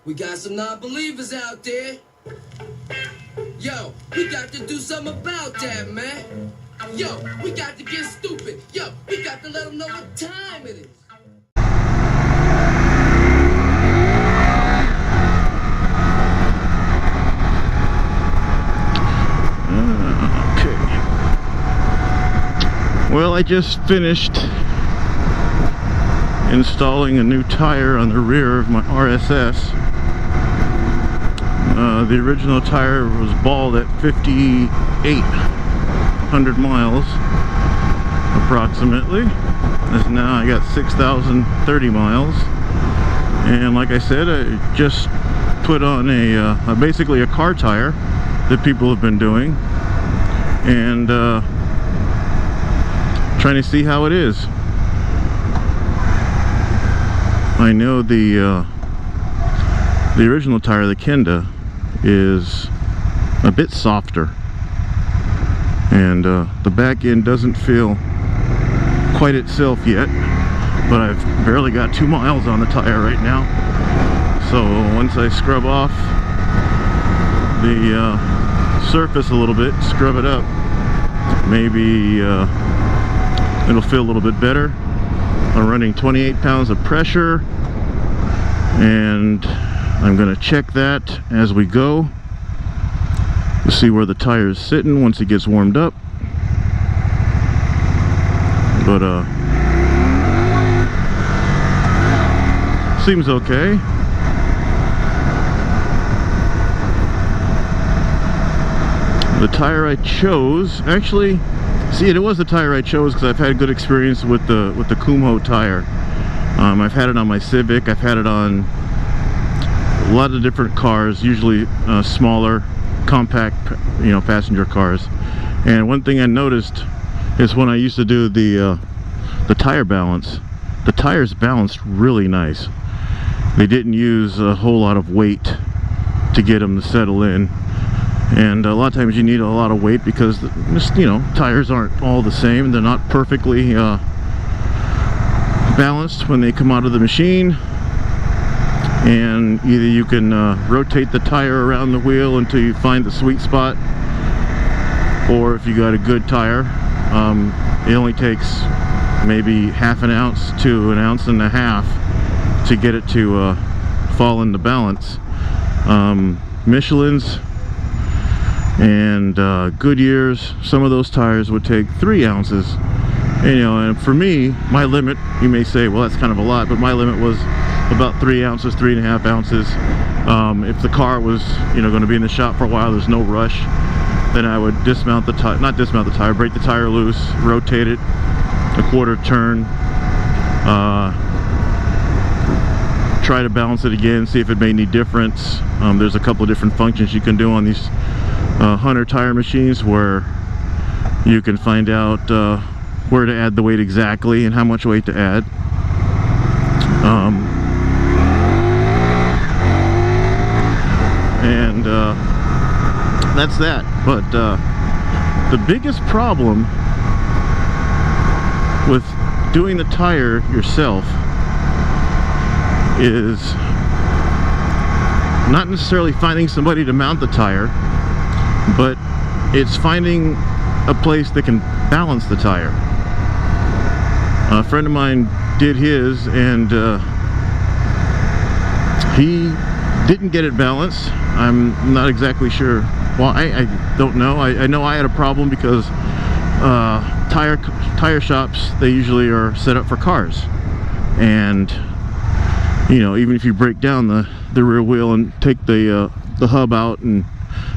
We got some non-believers out there. Yo, we got to do something about that, man. Yo, we got to get stupid. Yo, we got to let them know what time it is. Well, I just finished installing a new tire on the rear of my RSS. The original tire was bald at 5,800 miles approximately. As now I got 6,030 miles, and like I said, I just put on basically a car tire that people have been doing, and trying to see how it is. I know the original tire, the Kenda, is a bit softer, and the back end doesn't feel quite itself yet, but I've barely got 2 miles on the tire right now. So once I scrub off the surface a little bit, scrub it up, maybe it'll feel a little bit better. I'm running 28 pounds of pressure, and I'm going to check that as we go to see where the tire is sitting once it gets warmed up. But seems okay. The tire I chose, actually, see, it was the tire I chose because I've had good experience with the Kumho tire. I've had it on my Civic. I've had it on a lot of different cars, usually smaller, compact, passenger cars. And one thing I noticed is when I used to do the tire balance, the tires balanced really nice. They didn't use a whole lot of weight to get them to settle in. And a lot of times you need a lot of weight because, tires aren't all the same. They're not perfectly balanced when they come out of the machine. And either you can rotate the tire around the wheel until you find the sweet spot, or if you got a good tire, it only takes maybe half an ounce to an ounce and a half to get it to fall into balance. Michelin's and Goodyear's, some of those tires would take 3 ounces. And for me, my limit, you may say, well, that's kind of a lot, but my limit was about 3 ounces, 3.5 ounces. If the car was, going to be in the shop for a while, there's no rush, then I would dismount the tire, not dismount the tire, break the tire loose, rotate it a quarter turn, try to balance it again, see if it made any difference. There's a couple of different functions you can do on these Hunter tire machines where you can find out where to add the weight exactly and how much weight to add. And that's that. But the biggest problem with doing the tire yourself is not necessarily finding somebody to mount the tire, but it's finding a place that can balance the tire. A friend of mine did his, and he didn't get it balanced. I'm not exactly sure why. I don't know. I know I had a problem because tire shops, they usually are set up for cars, and even if you break down the rear wheel and take the hub out and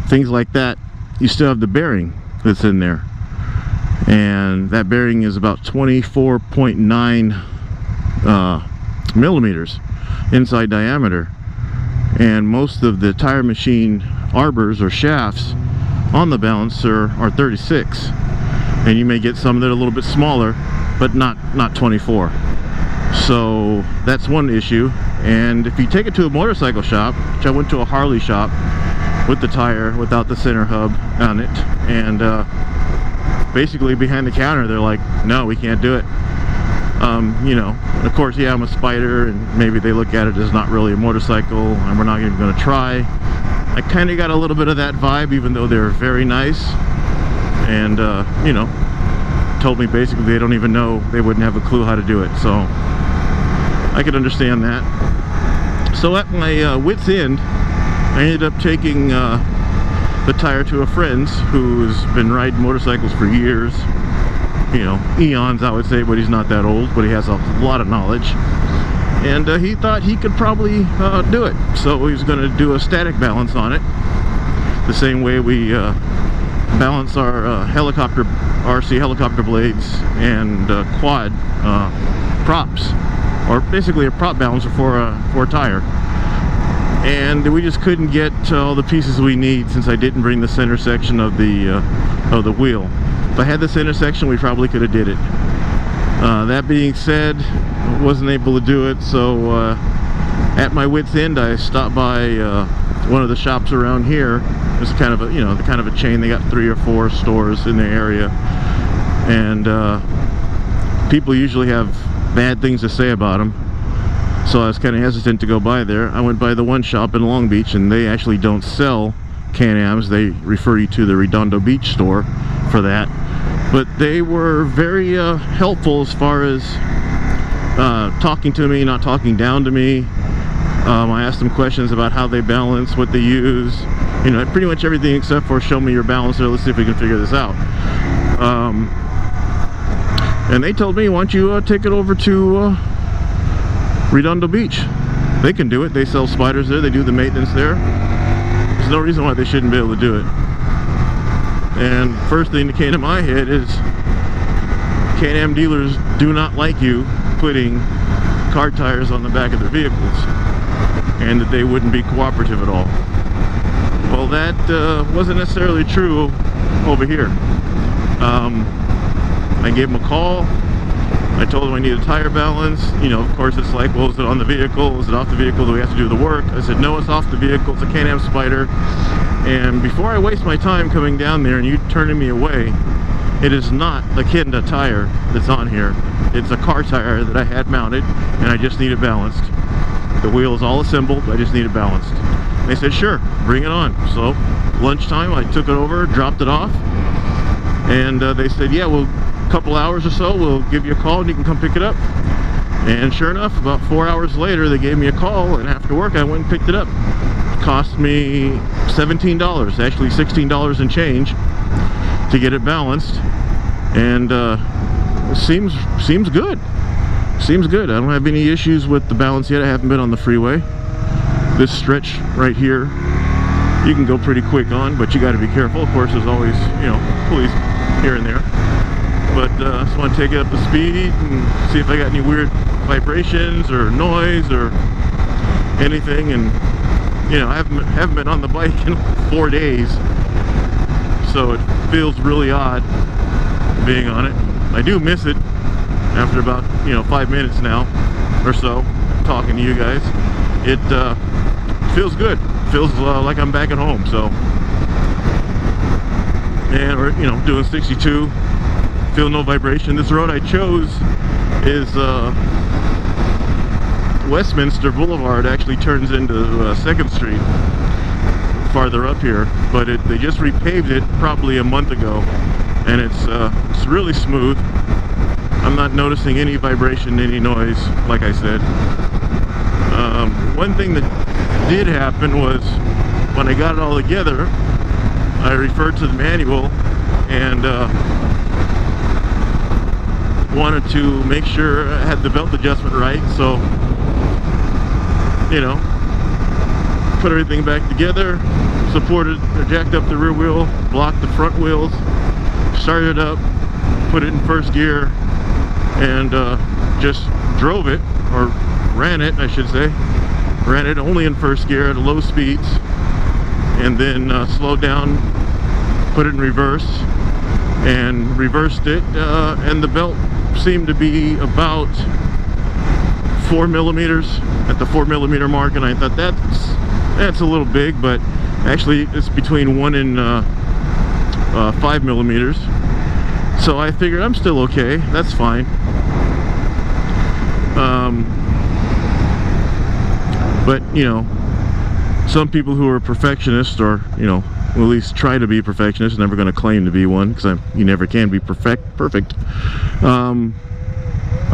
things like that, you still have the bearing that's in there, and that bearing is about 24.9 millimeters inside diameter, and most of the tire machine arbors or shafts on the balancer are 36, and you may get some that are a little bit smaller, but not 24. So that's one issue. And if you take it to a motorcycle shop, which I went to a Harley shop with the tire without the center hub on it, and basically behind the counter they're like, no, we can't do it. You know, of course, yeah, I'm a Spyder, and maybe they look at it as not really a motorcycle, and we're not even going to try. I kind of got a little bit of that vibe, even though they're very nice, and you know, told me basically they don't even know, they wouldn't have a clue how to do it, so I could understand that. So at my wit's end, I ended up taking the tire to a friend's who's been riding motorcycles for years, you know, eons I would say, but he's not that old, but he has a lot of knowledge, and he thought he could probably do it, so he's going to do a static balance on it, the same way we balance our helicopter, RC helicopter blades and quad props, or basically a prop balancer for a tire. And we just couldn't get all the pieces we need, since I didn't bring the center section of the wheel. If I had the center section, we probably could have did it. That being said, wasn't able to do it, so at my wit's end, I stopped by one of the shops around here. It's kind of a, you know, the kind of a chain. They got 3 or 4 stores in the area, and people usually have bad things to say about them. So I was kind of hesitant to go by there. I went by the one shop in Long Beach, and they actually don't sell Can-Ams. They refer you to the Redondo Beach store for that. But they were very helpful as far as talking to me, not talking down to me. I asked them questions about how they balance, what they use, you know, pretty much everything except for show me your balancer, let's see if we can figure this out. And they told me, why don't you take it over to Redondo Beach. They can do it. They sell Spyders there. They do the maintenance there. There's no reason why they shouldn't be able to do it. And first thing that came to my head is Can-Am dealers do not like you putting car tires on the back of their vehicles, and that they wouldn't be cooperative at all. Well, that wasn't necessarily true over here. I gave them a call. I told them I need a tire balance. You know, of course, it's like, well, is it on the vehicle? Is it off the vehicle? Do we have to do the work? I said, no, it's off the vehicle. It's a Can-Am Spyder. And before I waste my time coming down there and you turning me away, it is not a Kenda tire that's on here. It's a car tire that I had mounted, and I just need it balanced. The wheel is all assembled. I just need it balanced. They said, sure, bring it on. So lunchtime, I took it over, dropped it off, and they said, yeah, well, couple hours or so, we'll give you a call and you can come pick it up. And sure enough, about 4 hours later, they gave me a call, and after work I went and picked it up. It cost me $17, actually $16 and change to get it balanced, and it seems good. Seems good. I don't have any issues with the balance yet. I haven't been on the freeway. This stretch right here, you can go pretty quick on, but you got to be careful. Of course, there's always, you know, police here and there. But I just want to take it up to speed and see if I got any weird vibrations or noise or anything. And you know, I haven't been on the bike in 4 days, so it feels really odd being on it. I do miss it after about, you know, 5 minutes now or so talking to you guys. It feels good. Feels like I'm back at home. So, and we're, you know, doing 62. Feel no vibration. This road I chose is Westminster Boulevard. Actually turns into 2nd Street farther up here, but they just repaved it probably a month ago, and it's really smooth. I'm not noticing any vibration, any noise, like I said. One thing that did happen was when I got it all together, I referred to the manual and wanted to make sure I had the belt adjustment right, so, you know, put everything back together, supported or jacked up the rear wheel, blocked the front wheels, started it up, put it in first gear, and just drove it, or ran it, I should say. Ran it only in first gear at low speeds, and then slowed down, put it in reverse, and reversed it, and the belt seemed to be about 4 millimeters at the 4 millimeter mark, and I thought that's a little big, but actually it's between 1 and 5 millimeters. So I figured I'm still okay, that's fine. But you know, some people who are perfectionists, or you know, at least try to be perfectionists, never going to claim to be one, because you never can be perfect.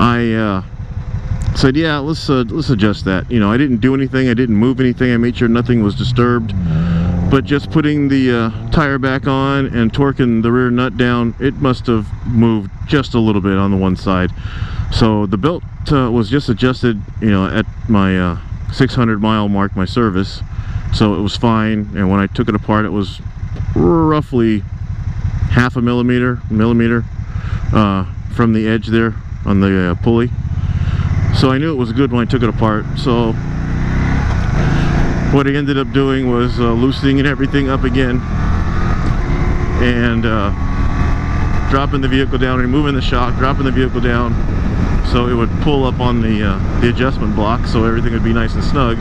I said, yeah, let's adjust that. You know, I didn't do anything, I didn't move anything, I made sure nothing was disturbed, but just putting the tire back on and torquing the rear nut down, it must have moved just a little bit on the one side. So the belt was just adjusted, you know, at my 600 mile mark, my service, so it was fine. And when I took it apart, it was roughly half a millimeter from the edge there on the pulley. So I knew it was good when I took it apart. So what I ended up doing was loosening everything up again and dropping the vehicle down, removing the shock, dropping the vehicle down so it would pull up on the adjustment block, so everything would be nice and snug,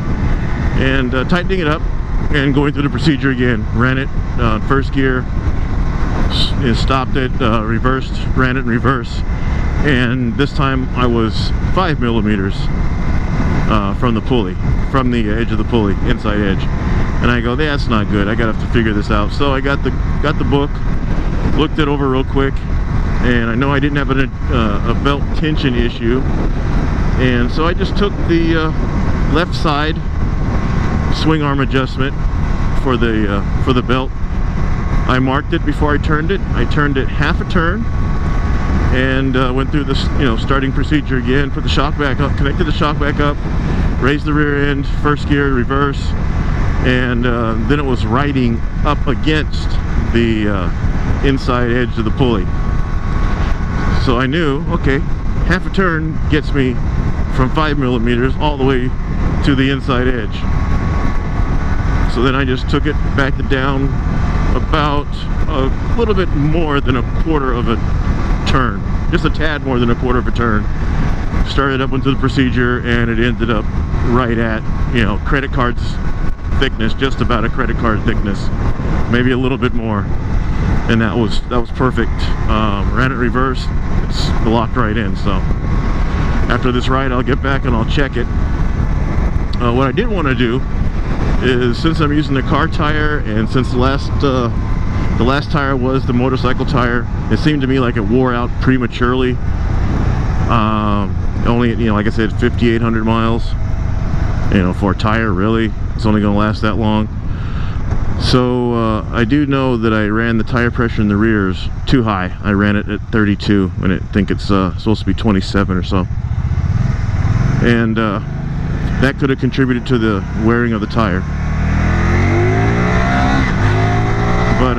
and tightening it up and going through the procedure again. Ran it first gear, stopped it, reversed, ran it in reverse, and this time I was 5 millimeters from the pulley, from the edge of the pulley, inside edge. And I go, that's not good, I gotta have to figure this out. So I got the book, looked it over real quick, and I know I didn't have a belt tension issue, and so I just took the left side swing arm adjustment for the belt. I marked it before I turned it. I turned it half a turn and went through this, you know, starting procedure again. Put the shock back up, connected the shock back up, raised the rear end, first gear, reverse, and then it was riding up against the inside edge of the pulley. So I knew, okay, half a turn gets me from 5 millimeters all the way to the inside edge. So then I just took it, backed it down about a little bit more than a quarter of a turn, just a tad more than a quarter of a turn. Started up into the procedure, and it ended up right at, you know, credit card's thickness, just about a credit card thickness, maybe a little bit more, and that was perfect. Ran it reverse, it's locked right in. So after this ride, I'll get back and I'll check it. What I didn't want to do is, since I'm using the car tire, and since the last tire was the motorcycle tire, it seemed to me like it wore out prematurely. Only, you know, like I said, 5,800 miles, you know, for a tire, really, it's only going to last that long. So I do know that I ran the tire pressure in the rears too high. I ran it at 32 and I think it's supposed to be 27 or so, and that could have contributed to the wearing of the tire. But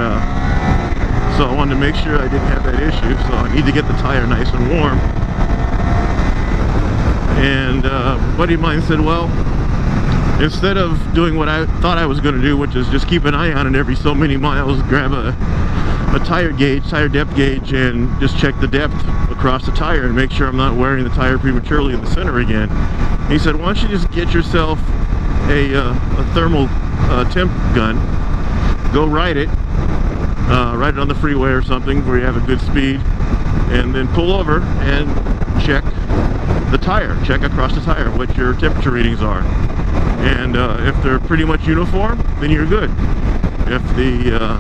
so I wanted to make sure I didn't have that issue, so I need to get the tire nice and warm. And a buddy of mine said, well, instead of doing what I thought I was going to do, which is just keep an eye on it every so many miles, grab a tire depth gauge, and just check the depth across the tire and make sure I'm not wearing the tire prematurely in the center again. He said, why don't you just get yourself a thermal temp gun, go ride it on the freeway or something where you have a good speed, and then pull over and check the tire, check across the tire what your temperature readings are. And if they're pretty much uniform, then you're good. If the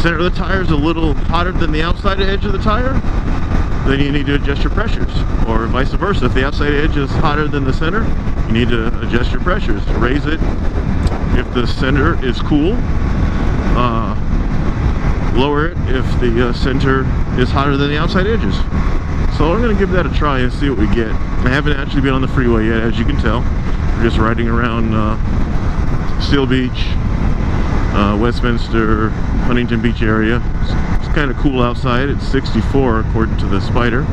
center of the tire is a little hotter than the outside edge of the tire, then you need to adjust your pressures, or vice versa. If the outside edge is hotter than the center, you need to adjust your pressures, raise it. If the center is cool, lower it if the center is hotter than the outside edges. So I'm going to give that a try and see what we get. I haven't actually been on the freeway yet, as you can tell. We're just riding around Seal Beach, Westminster, Huntington Beach area. It's kind of cool outside. It's 64 according to the Spyder.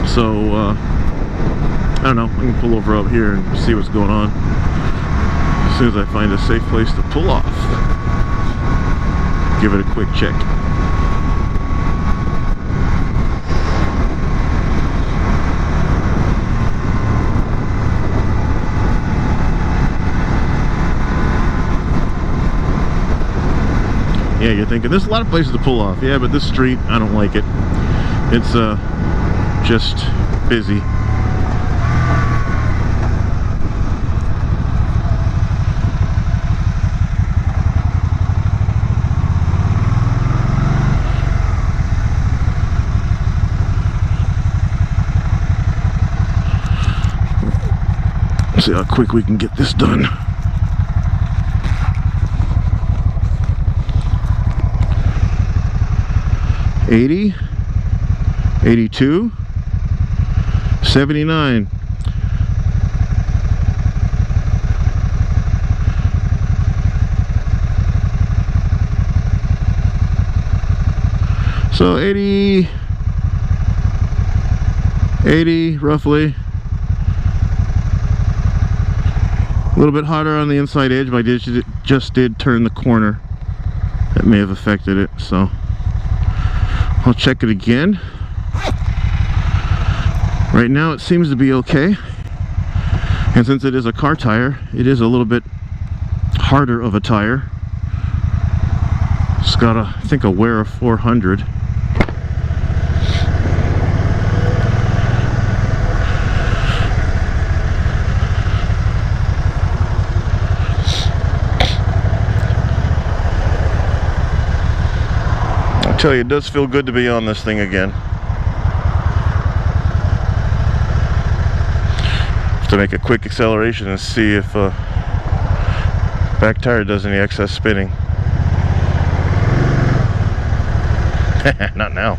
So I don't know, I can pull over up here and see what's going on as soon as I find a safe place to pull off. Give it a quick check. Yeah, you're thinking there's a lot of places to pull off. Yeah, but this street, I don't like it. It's just busy. See how quick we can get this done. $80, $82, $79. So 80 roughly. A little bit hotter on the inside edge, but I just did turn the corner. That may have affected it, so I'll check it again. Right now it seems to be okay. And since it is a car tire, it is a little bit harder of a tire. It's got I think a wear of 400. I tell you, it does feel good to be on this thing again. Have to make a quick acceleration and see if back tire does any excess spinning. Not now.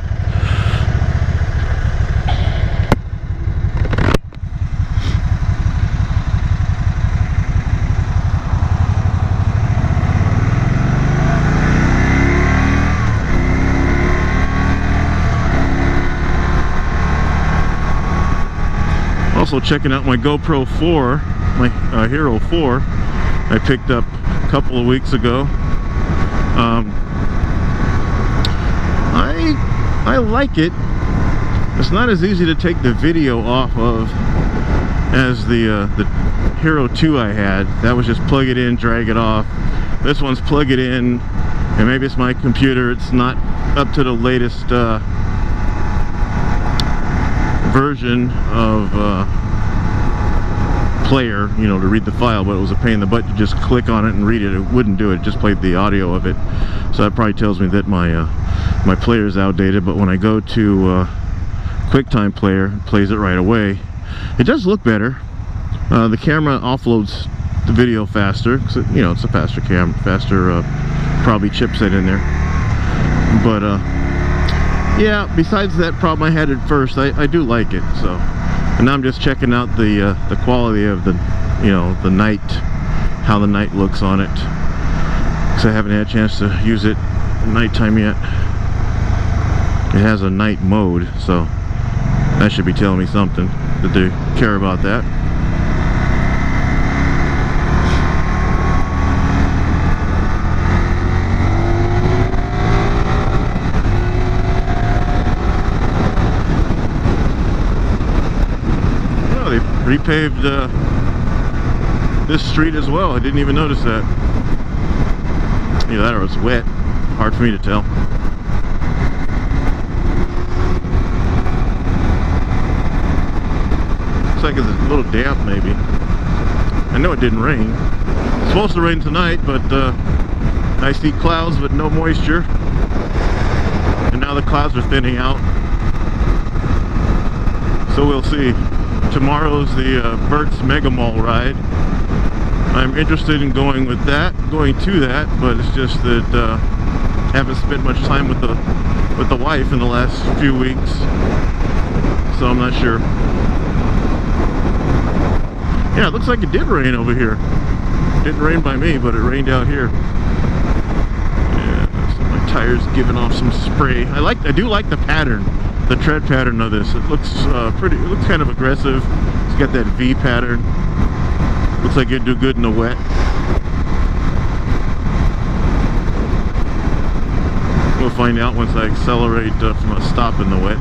Also checking out my GoPro 4, my Hero 4 I picked up a couple of weeks ago. I like it. It's not as easy to take the video off of as the Hero 2 I had. That was just plug it in, drag it off. This one's plug it in, and maybe it's my computer, it's not up to the latest version of player, you know, to read the file, but it was a pain in the butt to just click on it and read it. It wouldn't do it, just played the audio of it. So that probably tells me that my my player is outdated. But when I go to QuickTime Player, it plays it right away. It does look better. The camera offloads the video faster, because you know, it's a faster probably chipset in there. But yeah, besides that problem I had at first, I do like it. So, and now I'm just checking out the quality of the, you know, the night, how the night looks on it, because I haven't had a chance to use it at nighttime yet. It has a night mode, so that should be telling me something, that they care about that. Repaved this street as well. I didn't even notice that. Either that or it's wet. Hard for me to tell. Looks like it's a little damp maybe. I know it didn't rain. It's supposed to rain tonight, but I see clouds but no moisture. And now the clouds are thinning out. So we'll see. Tomorrow's the Burt's Mega Mall ride. I'm interested in going to that, but it's just that I haven't spent much time with the wife in the last few weeks, so I'm not sure. Yeah, it looks like it did rain over here. It didn't rain by me, but it rained out here. Yeah, so my tire's giving off some spray. I do like the pattern. The tread pattern of this. It looks pretty. It looks kind of aggressive. It's got that V pattern. Looks like it'd do good in the wet. We'll find out once I accelerate from a stop in the wet.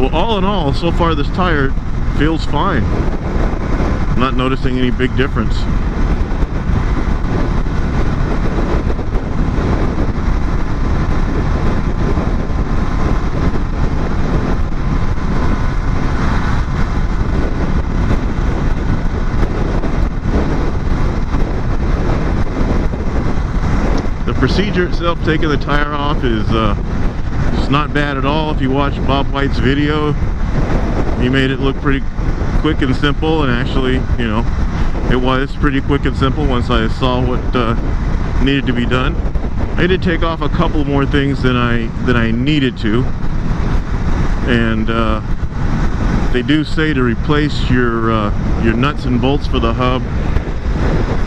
Well, all in all, so far this tire feels fine. I'm not noticing any big difference. Procedure itself, taking the tire off, is it's not bad at all. If you watch Bob White's video, he made it look pretty quick and simple, and actually, you know, it was pretty quick and simple once I saw what needed to be done. I did take off a couple more things than I needed to, and they do say to replace your nuts and bolts for the hub,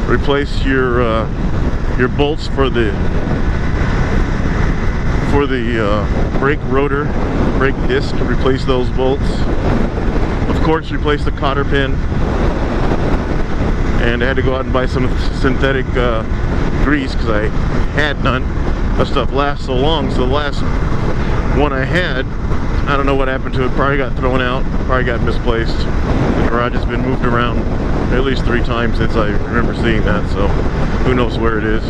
replace your bolts for the brake rotor, brake disc, replace those bolts. Of course, replace the cotter pin, and I had to go out and buy some synthetic grease because I had none. That stuff lasts so long, so the last one I had, I don't know what happened to it. Probably got thrown out, probably got misplaced. The garage has been moved around at least 3 times since I remember seeing that, so who knows where it is.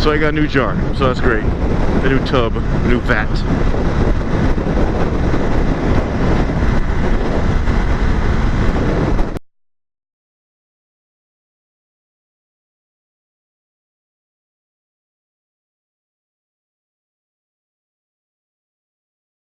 So I got a new jar, so that's great. A new tub, a new vat.